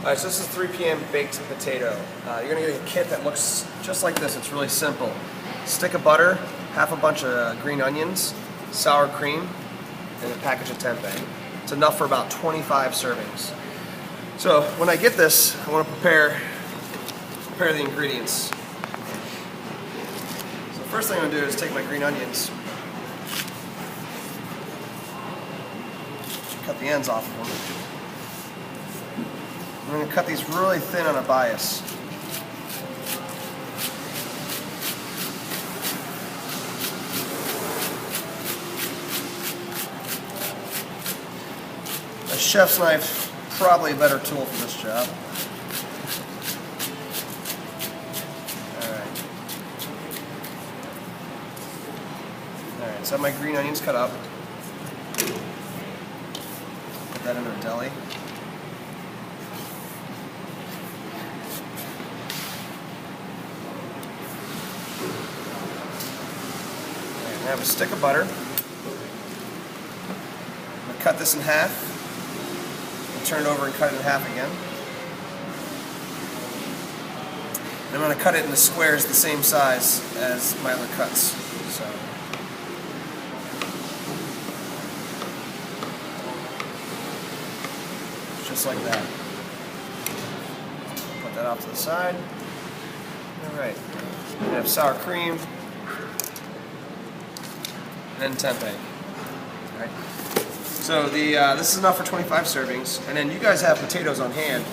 Alright, so this is 3 p.m. baked potato. You're going to get a kit that looks just like this. It's really simple. Stick of butter, half a bunch of green onions, sour cream, and a package of tempeh. It's enough for about 25 servings. So when I get this, I want to prepare the ingredients. So the first thing I'm going to do is take my green onions, cut the ends off of them. I'm going to cut these really thin on a bias. A chef's knife, probably a better tool for this job. Alright, so I have my green onions cut up. Put that in a deli. I have a stick of butter. I'm going to cut this in half and turn it over and cut it in half again. And I'm going to cut it into squares the same size as my other cuts. So, just like that. Put that off to the side. Alright, I have sour cream. And tempeh. Right. So this is enough for 25 servings, and then you guys have potatoes on hand.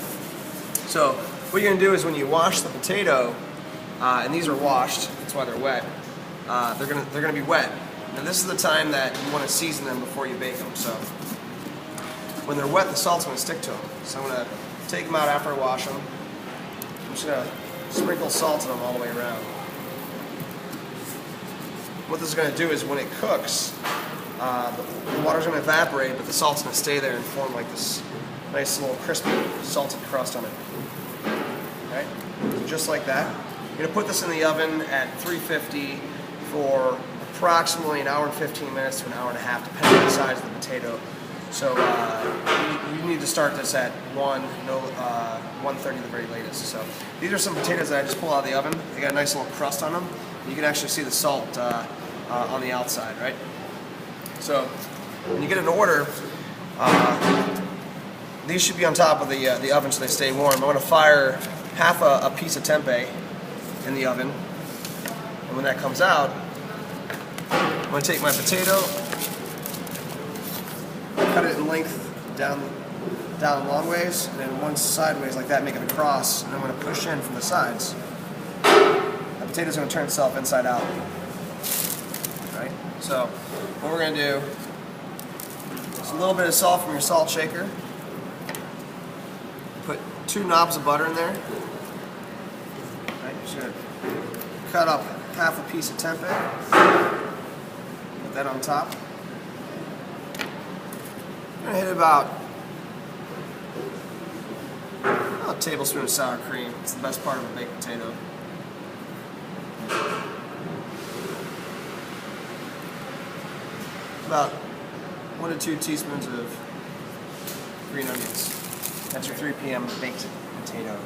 So what you're going to do is when you wash the potato, and these are washed, that's why they're wet. They're gonna be wet. And this is the time that you want to season them before you bake them. So when they're wet, the salt's going to stick to them. So I'm going to take them out after I wash them. I'm just going to sprinkle salt on them all the way around. What this is going to do is when it cooks, the water's going to evaporate, but the salt's going to stay there and form like this nice little crispy salted crust on it. Right? Just like that. You're going to put this in the oven at 350 for approximately an hour and 15 minutes to an hour and a half, depending on the size of the potato. So you need to start this at 1:30 the very latest. So these are some potatoes that I just pulled out of the oven. They got a nice little crust on them. You can actually see the salt on the outside, right? So when you get an order, these should be on top of the oven so they stay warm. I'm going to fire half a piece of tempeh in the oven, and when that comes out, I'm going to take my potato, cut it in length down long ways, and then one sideways like that, make it a cross, and I'm going to push in from the sides. The potato's going to turn itself inside out. Right? So what we're going to do is a little bit of salt from your salt shaker. Put 2 knobs of butter in there. Right? Just going to cut up half a piece of tempeh. Put that on top. I'm going to hit about a tablespoon of sour cream. It's the best part of a baked potato. About 1 to 2 teaspoons of green onions. That's your 3 p.m. baked potato.